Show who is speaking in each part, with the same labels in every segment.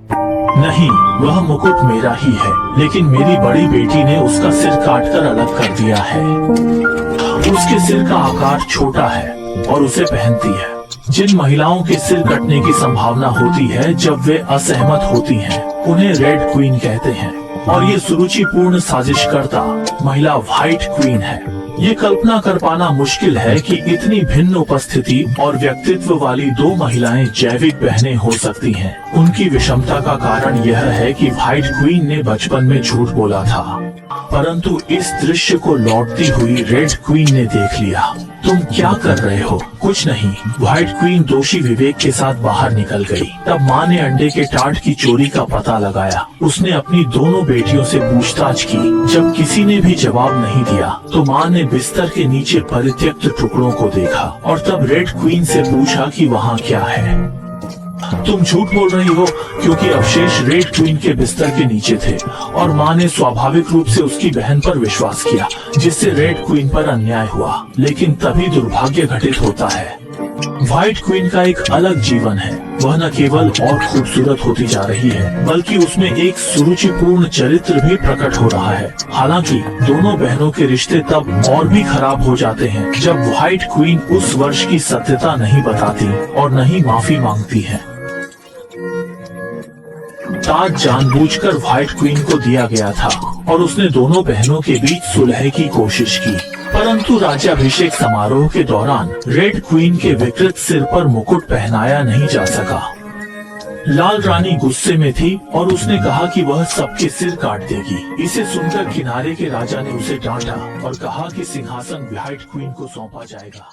Speaker 1: नहीं, वह मुकुट मेरा ही है, लेकिन मेरी बड़ी बेटी ने उसका सिर काटकर अलग कर दिया है। उसके सिर का आकार छोटा है और उसे पहनती है। जिन महिलाओं के सिर कटने की संभावना होती है जब वे असहमत होती हैं, उन्हें रेड क्वीन कहते हैं। और ये सुरुचिपूर्ण साजिशकर्ता महिला व्हाइट क्वीन है। ये कल्पना कर पाना मुश्किल है कि इतनी भिन्न उपस्थिति और व्यक्तित्व वाली दो महिलाएं जैविक बहनें हो सकती हैं। उनकी विषमता का कारण यह है कि व्हाइट क्वीन ने बचपन में झूठ बोला था, परंतु इस दृश्य को लौटती हुई रेड क्वीन ने देख लिया। तुम क्या कर रहे हो? कुछ नहीं। व्हाइट क्वीन दोषी विवेक के साथ बाहर निकल गई। तब माँ ने अंडे के टार्ट की चोरी का पता लगाया। उसने अपनी दोनों बेटियों से पूछताछ की। जब किसी ने भी जवाब नहीं दिया तो माँ ने बिस्तर के नीचे परित्यक्त टुकड़ों को देखा और तब रेड क्वीन से पूछा कि वहाँ क्या है। तुम झूठ बोल रही हो, क्योंकि अवशेष रेड क्वीन के बिस्तर के नीचे थे और माँ ने स्वाभाविक रूप से उसकी बहन पर विश्वास किया, जिससे रेड क्वीन पर अन्याय हुआ। लेकिन तभी दुर्भाग्य घटित होता है। व्हाइट क्वीन का एक अलग जीवन है। वह न केवल और खूबसूरत होती जा रही है, बल्कि उसमें एक सुरुचिपूर्ण चरित्र भी प्रकट हो रहा है। हालांकि दोनों बहनों के रिश्ते तब और भी खराब हो जाते हैं जब व्हाइट क्वीन उस वर्ष की सत्यता नहीं बताती और न ही माफी मांगती है। ताज जानबूझकर व्हाइट क्वीन को दिया गया था और उसने दोनों बहनों के बीच सुलह की कोशिश की, परंतु राज्याभिषेक समारोह के दौरान रेड क्वीन के विकृत सिर पर मुकुट पहनाया नहीं जा सका। लाल रानी गुस्से में थी और उसने कहा कि वह सबके सिर काट देगी। इसे सुनकर किनारे के राजा ने उसे डांटा और कहा कि सिंहासन व्हाइट क्वीन को सौंपा जाएगा।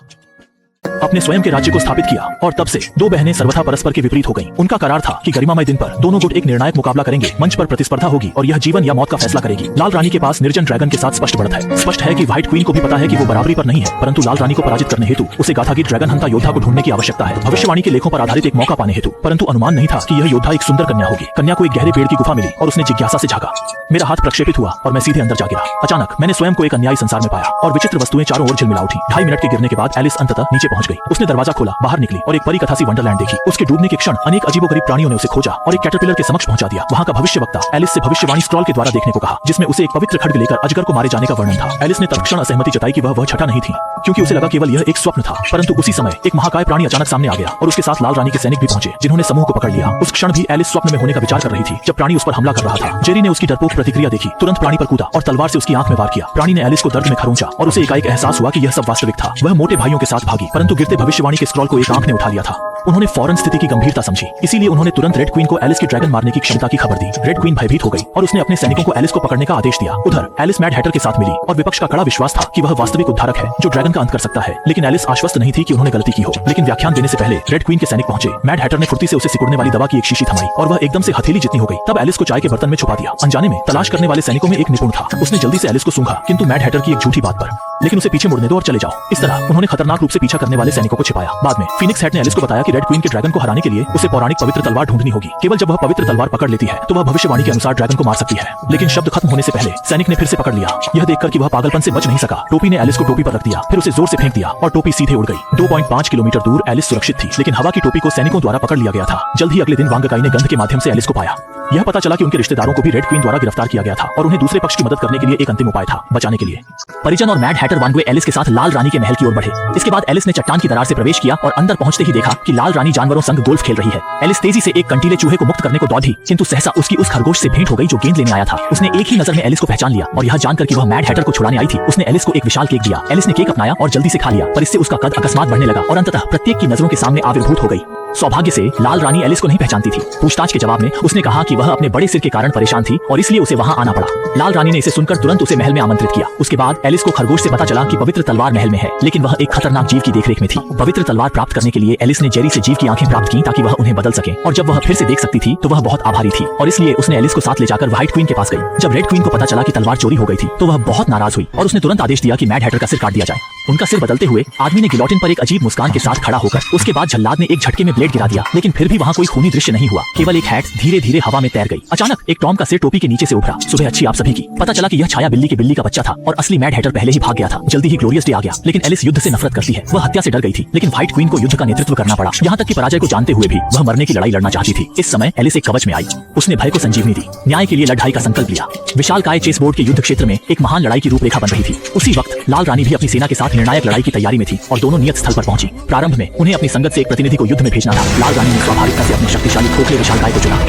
Speaker 2: अपने स्वयं के राज्य को स्थापित किया और तब से दो बहनें सर्वथा परस्पर के विपरीत हो गईं। उनका करार था कि गरिमामय दिन पर दोनों गुट एक निर्णायक मुकाबला करेंगे। मंच पर प्रतिस्पर्धा होगी और यह जीवन या मौत का फैसला करेगी। लाल रानी के पास निर्जन ड्रैगन के साथ स्पष्ट बढ़त है। स्पष्ट है कि व्हाइट क्वीन को भी पता है कि वो बराबरी पर नहीं है, परंतु लाल रानी को पराजित करने हेतु उसे गाथा की ड्रैगन हंता योद्धा को ढूंढने की आवश्यकता है। भविष्यवाणी के लेखों पर आधारित एक मौका पाने हेतु, परंतु अनुमान नहीं था कि यह योद्धा एक सुंदर कन्या होगी। कन्या को एक गहरे पेड़ की गुफा मिली और उसने जिज्ञासा से झांका। मेरा हाथ प्रक्षेपित हुआ और मैं सीधे अंदर जा गिरा। अचानक मैंने स्वयं को एक अन्यायी संसार में पाया और विचित्र वस्तुएं चारों ओर झिलमिला उठी। 2.5 मिनट के गिरने के बाद एलिस अंततः नीचे पहुंच गई। उसने दरवाजा खोला, बाहर निकली और एक परी कथा सी वंडरलैंड देखी। उसके डूबने के क्षण अनेक अजीबोगरीब प्राणियों ने उसे खोजा और एक कैटरपिलर के समक्ष पहुंचा दिया। वहां का भविष्यवक्ता एलिस से भविष्यवाणी स्क्रॉल के द्वारा देखने को कहा, जिसमें उसे एक पवित्र खड्ग लेकर अजगर को मारे जाने का वर्णन था। एलिस ने तत्क्षण असहमति जताई कि वह छठा नहीं थी, क्योंकि उसे लगा केवल यह एक स्वप्न था। परंतु उसी समय एक महाकाय प्राणी अचानक सामने आ गया और उसके साथ लाल रानी के सैनिक भी पहुंचे, जिन्होंने समूह को पकड़ लिया। उस क्षण भी एलिस स्वप्न में होने का विचार कर रही थी जब प्राणी उस पर हमला कर रहा था। जेरी ने उसकी डरपोक प्रतिक्रिया देखी, तुरंत प्राणी पर कूदा और तलवार से उसकी आंख में वार किया। प्राणी ने एलिस को दर्द में खरोंचा और उसे एकाएक एहसास हुआ कि यह सब वास्तविक था। वह मोटे भाइयों के साथ भागी, परंतु गिरते भविष्यवाणी के स्क्रॉल को एक आंख ने उठा लिया था। उन्होंने फौरन स्थिति की गंभीरता समझी, इसीलिए उन्होंने तुरंत रेड क्वीन को एलिस की ड्रैगन मारने की क्षमता की खबर दी। रेड क्वीन भयभीत हो गई और उसने अपने सैनिकों को एलिस को पकड़ने का आदेश दिया। उधर एलिस मैड हैटर के साथ मिली और विपक्ष का कड़ा विश्वास था कि वह वास्तविक उद्धारक है जो ड्रैगन का अंत कर सकता है। लेकिन एलिस आश्वस्त नहीं थी कि उन्होंने गलती की हो। लेकिन व्याख्यान देने से पहले रेड क्वीन के सैनिक पहुंचे। मैड हैटर ने फुर्ती से उसे सिकुड़ने वाली दवा की एक शीशी थमाई और वह एकदम से हथेली जितनी हो गई। तब एलिस को चाय के बर्तन में छुपा दिया। अनजाने में तलाश करने वाले सैनिकों में एक निपुण था। उसने जल्दी से एलिस को सूंघा, किंतु मैड हैटर की एक झूठी बात पर, लेकिन उसे पीछे मुड़ने दो और चले जाओ। इस तरह उन्होंने खतरनाक रूप से पीछा करने वाले सैनिकों को छिपाया। बाद में फीनिक्स हेड ने एलिस को बताया कि रेड क्वीन के ड्रैगन को हराने के लिए उसे पौराणिक पवित्र तलवार ढूंढनी होगी। केवल जब वह पवित्र तलवार पकड़ लेती है तो वह भविष्यवाणी के अनुसार ड्रैगन को मार सकती है। लेकिन शब्द खत्म होने से पहले सैनिक ने फिर से पकड़ लिया। यह देखकर कि वह पागलपन से बच नहीं सका, टोपी ने एलिस को टोपी पर रख दिया, फिर उसे जोर से फेंक दिया और टोपी सीधे उड़ गई। 2.5 किलोमीटर दूर एलिस सुरक्षित थी, लेकिन हवा की टोपी को सैनिकों द्वारा पकड़ लिया गया था। जल्द ही अगले दिन वांगकाई ने गंध के माध्यम से एलिस को पाया। यह पता चला कि उनके रिश्तेदारों को भी रेड क्वीन द्वारा गिरफ्तार किया गया था और उन्हें दूसरे पक्ष की मदद करने के लिए एक अंतिम उपाय था, बचाने के लिए। परिजन और मैड हैटर वांगवे एलिस के साथ लाल रानी के महल की ओर बढ़े। इसके बाद एलिस ने चट्टान की दरार से प्रवेश किया और अंदर पहुंचते ही देखा कि लाल रानी जानवरों संग गोल्फ खेल रही है। एलिस तेजी से एक कंटीले चूहे को मुक्त करने को दौड़ी, किंतु सहसा उसकी उस खरगोश से भेंट हो गई जो गेंद लेने आया था। उसने एक ही नजर में एलिस को पहचान लिया और यह जानकर कि वह मैड हैटर को छुड़ाने आई थी, उसने एलिस को एक विशाल केक दिया। एलिस ने केक अपनाया और जल्दी से खा लिया, पर इससे उसका कद अकस्मात बढ़ने लगा और अंततः प्रत्येक की नजरों के सामने आविर्भूत हो गई। सौभाग्य से लाल रानी एलिस को नहीं पहचानती थी। पूछताछ के जवाब में उसने कहा कि वह अपने बड़े सिर के कारण परेशान थी और इसलिए उसे वहां आना पड़ा। लाल रानी ने इसे सुनकर तुरंत उसे महल में आमंत्रित किया। उसके बाद एलिस को खरगोश से पता चला कि पवित्र तलवार महल में है, लेकिन वह एक खतरनाक जीव की देखरेख में थी। पवित्र तलवार प्राप्त करने के लिए एलिस ने जेरी से जीव की आंखें प्राप्त की ताकि वह उन्हें बदल सके, और जब वह फिर से देख सकती थी तो वह बहुत आभारी थी और इसलिए उसने एलिस को साथ ले जाकर व्हाइट क्वीन के पास गई। जब रेड क्वीन को पता चला कि तलवार चोरी हो गई थी तो वह बहुत नाराज हुई और उसने तुरंत आदेश दिया कि मैड हैटर का सिर काट दिया जाए। उनका सिर बदलते हुए आदमी ने गिलोटिन पर एक अजीब मुस्कान के साथ खड़ा होकर उसके बाद जल्लाद ने एक झटके में ब्लेड गिरा दिया, लेकिन फिर भी वहाँ कोई खूनी दृश्य नहीं हुआ। केवल एक हैट धीरे धीरे हवा में तैर गई। अचानक एक टॉम का सिर टोपी के नीचे से उभरा। सुबह अच्छी आप सभी की। पता चला कि यह छाया बिल्ली का बच्चा था और असली मैड हैटर पहले ही भाग गया था। जल्दी ही ग्लोरियस डे आ गया, लेकिन एलिस युद्ध से नफरत करती है। वह हत्या से डर गई थी, लेकिन व्हाइट क्वीन को युद्ध का नेतृत्व करना पड़ा। यहाँ तक कि पराजय को जानते हुए भी वह मरने की लड़ाई लड़ना चाहती थी। इस समय एलिस एक कवच में आई। उसने भय को संजीवनी दी, न्याय के लिए लड़ाई का संकल्प लिया। विशालकाय चेस बोर्ड के युद्ध क्षेत्र में एक महान लड़ाई की रूपरेखा बन रही थी। उसी वक्त लाल रानी भी अपनी सेना के साथ निर्णायक लड़ाई की तैयारी में थी और दोनों नियत स्थल पर पहुंची। प्रारंभ में उन्हें अपनी संगत से एक प्रतिनिधि को युद्ध में भेजना था। लाल रानी ने स्वाभाविकता से अपने शक्तिशाली खोखले विशालकाय को चुना,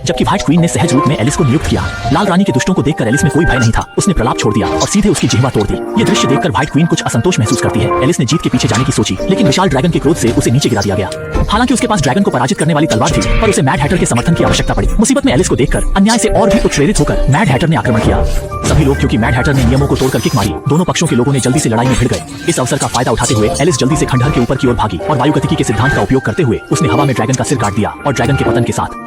Speaker 2: जबकि व्हाइट क्वीन ने सहज रूप में एलिस को नियुक्त किया। लाल रानी के दुष्टों को देखकर एलिस में कोई भय नहीं था। उसने प्रलाप छोड़ दिया और सीधे उसकी जिह्वा तोड़ दी। ये दृश्य देखकर व्हाइट क्वीन कुछ असंतोष महसूस करती है। एलिस ने जीत के पीछे जाने की सोची, लेकिन विशाल ड्रैगन के क्रोध से उसे नीचे गिरा दिया गया। हालांकि उसके पास ड्रैगन को पराजित करने वाली तलवार थी, पर उसे मैड हैटर के समर्थन की आवश्यकता पड़ी। मुसीबत में एलिस को देखकर अन्याय से और भी उत्प्रेरित होकर मैड हैटर ने आक्रमण किया। सभी लोग क्योंकि मैड हैटर ने नियमों को तोड़कर किक मारी, दोनों पक्षों के लोगों ने जल्दी से लड़ाई में भिड़ गए। इस अवसर का फायदा उठाते हुए एलिस जल्दी से खंडहर के ऊपर की ओर भागी और वायुगतिकी के सिद्धांत का उपयोग करते हुए उसने हवा में ड्रैगन का सिर काट दिया और ड्रैगन के पतन के साथ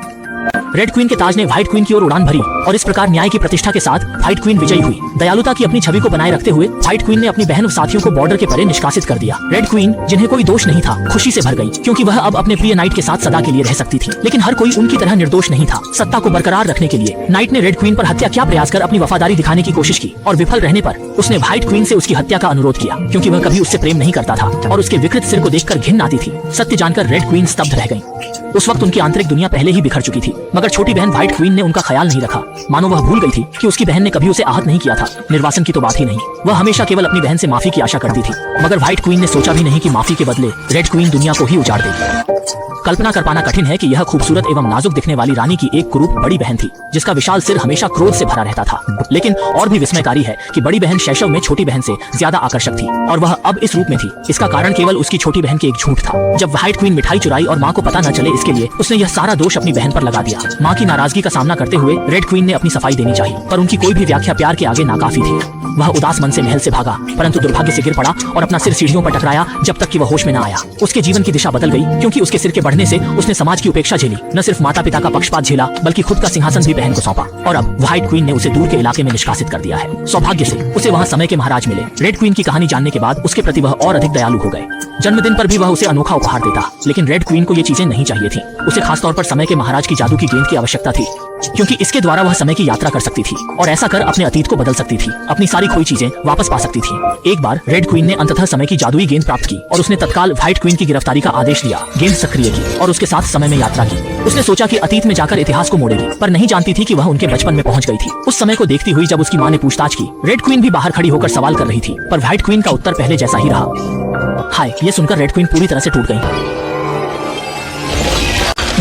Speaker 2: रेड क्वीन के ताज ने व्हाइट क्वीन की ओर उड़ान भरी और इस प्रकार न्याय की प्रतिष्ठा के साथ व्हाइट क्वीन विजयी हुई। दयालुता की अपनी छवि को बनाए रखते हुए व्हाइट क्वीन ने अपनी बहन और साथियों को बॉर्डर के परे निष्कासित कर दिया। रेड क्वीन, जिन्हें कोई दोष नहीं था, खुशी से भर गई क्योंकि वह अब अपने प्रिय नाइट के साथ सदा के लिए रह सकती थी। लेकिन हर कोई उनकी तरह निर्दोष नहीं था। सत्ता को बरकरार रखने के लिए नाइट ने रेड क्वीन पर हत्या क्या प्रयास कर अपनी वफादारी दिखाने की कोशिश की और विफल रहने पर उसने व्हाइट क्वीन से उसकी हत्या का अनुरोध किया, क्योंकि वह कभी उससे प्रेम नहीं करता था और उसके विकृत सिर को देखकर घिन आती थी। सत्य जानकर रेड क्वीन स्तब्ध रह गई। उस वक्त उनकी आंतरिक दुनिया पहले ही बिखर चुकी थी, मगर छोटी बहन व्हाइट क्वीन ने उनका ख्याल नहीं रखा। मानो वह भूल गई थी कि उसकी बहन ने कभी उसे आहत नहीं किया था। निर्वासन की तो बात ही नहीं, वह हमेशा केवल अपनी बहन से माफी की आशा करती थी। मगर व्हाइट क्वीन ने सोचा भी नहीं कि माफी के बदले रेड क्वीन दुनिया को ही उजाड़ देगी। कल्पना कर पाना कठिन है कि यह खूबसूरत एवं नाजुक दिखने वाली रानी की एक कुरूप बड़ी बहन थी, जिसका विशाल सिर हमेशा क्रोध से भरा रहता था। लेकिन और भी विस्मयकारी है कि बड़ी बहन शैशव में छोटी बहन से ज्यादा आकर्षक थी और वह अब इस रूप में थी। इसका कारण केवल उसकी छोटी बहन के एक झूठ था। जब व्हाइट क्वीन मिठाई चुराई और माँ को पता न चले, इसके लिए उसने यह सारा दोष अपनी बहन पर लगा दिया। माँ की नाराजगी का सामना करते हुए रेड क्वीन ने अपनी सफाई देनी चाहिए, पर उनकी कोई भी व्याख्या प्यार के आगे नाकाफी थी। वह उदास मन से महल से भागा, परंतु दुर्भाग्य से गिर पड़ा और अपना सिर सीढ़ियों पर टकराया जब तक कि वह होश में न आया। उसके जीवन की दिशा बदल गई, क्योंकि उसके सिर के बढ़ने से उसने समाज की उपेक्षा झेली। न सिर्फ माता पिता का पक्षपात झेला, बल्कि खुद का सिंहासन भी बहन को सौंपा और अब व्हाइट क्वीन ने उसे दूर के इलाके में निष्कासित कर दिया है। सौभाग्य से उसे वहाँ समय के महाराज मिले। रेड क्वीन की कहानी जानने के बाद उसके प्रति वह और अधिक दयालु हो गए। जन्मदिन पर भी वह उसे अनोखा उपहार देता, लेकिन रेड क्वीन को ये चीजें नहीं चाहिए थी। उसे खासतौर पर समय के महाराज की जादू की गेंद की आवश्यकता थी, क्योंकि इसके द्वारा वह समय की यात्रा कर सकती थी और ऐसा कर अपने अतीत को बदल सकती थी, अपनी सारी खोई चीजें वापस पा सकती थी। एक बार रेड क्वीन ने अंततः समय की जादुई गेंद प्राप्त की और उसने तत्काल व्हाइट क्वीन की गिरफ्तारी का आदेश दिया। गेंद सक्रिय की और उसके साथ समय में यात्रा की। उसने सोचा कि अतीत में जाकर इतिहास को मोड़ेगी, पर नहीं जानती थी कि वह उनके बचपन में पहुंच गई थी। उस समय को देखती हुई जब उसकी माँ ने पूछताछ की, रेड क्वीन भी बाहर खड़ी होकर सवाल कर रही थी, पर व्हाइट क्वीन का उत्तर पहले जैसा ही रहा। हाय, ये सुनकर रेड क्वीन पूरी तरह से टूट गई।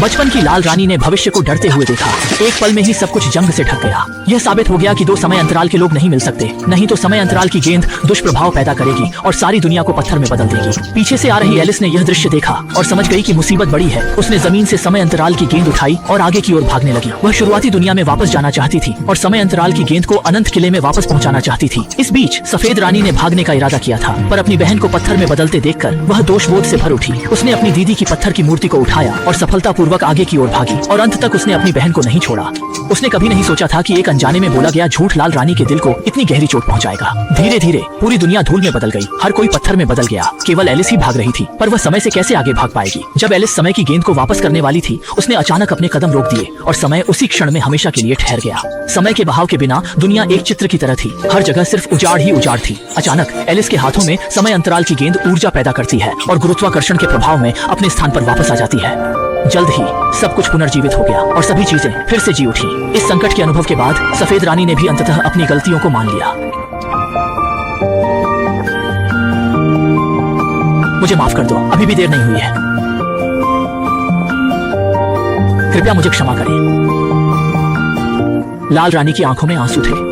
Speaker 2: बचपन की लाल रानी ने भविष्य को डरते हुए देखा। एक पल में ही सब कुछ जंग से ढक गया। यह साबित हो गया कि दो समय अंतराल के लोग नहीं मिल सकते, नहीं तो समय अंतराल की गेंद दुष्प्रभाव पैदा करेगी और सारी दुनिया को पत्थर में बदल देगी। पीछे से आ रही एलिस ने यह दृश्य देखा और समझ गई कि मुसीबत बड़ी है। उसने जमीन से समय अंतराल की गेंद उठाई और आगे की ओर भागने लगी। वह शुरुआती दुनिया में वापस जाना चाहती थी और समय अंतराल की गेंद को अनंत किले में वापस पहुंचाना चाहती थी। इस बीच सफेद रानी ने भागने का इरादा किया था, पर अपनी बहन को पत्थर में बदलते देखकर वह दोषबोध से भर उठी। उसने अपनी दीदी की पत्थर की मूर्ति को उठाया और सफलतापूर्वक आगे की ओर भागी और अंत तक उसने अपनी बहन को नहीं छोड़ा। उसने कभी नहीं सोचा था कि एक अनजाने में बोला गया झूठ लाल रानी के दिल को इतनी गहरी चोट पहुंचाएगा। धीरे धीरे पूरी दुनिया धूल में बदल गई, हर कोई पत्थर में बदल गया। केवल एलिस ही भाग रही थी, पर वह समय से कैसे आगे भाग पाएगी। जब एलिस समय की गेंद को वापस करने वाली थी, उसने अचानक अपने कदम रोक दिए और समय उसी क्षण में हमेशा के लिए ठहर गया। समय के बहाव के बिना दुनिया एक चित्र की तरह थी, हर जगह सिर्फ उजाड़ ही उजाड़ थी। अचानक एलिस के हाथों में समय अंतराल की गेंद ऊर्जा पैदा करती है और गुरुत्वाकर्षण के प्रभाव में अपने स्थान पर वापस आ जाती है। जल्द ही सब कुछ पुनर्जीवित हो गया और सभी चीजें फिर से जी उठी। इस संकट के अनुभव के बाद सफेद रानी ने भी अंततः अपनी गलतियों को मान लिया। मुझे माफ कर दो, अभी भी देर नहीं हुई है। कृपया मुझे क्षमा करें। लाल रानी की आंखों में आंसू थे।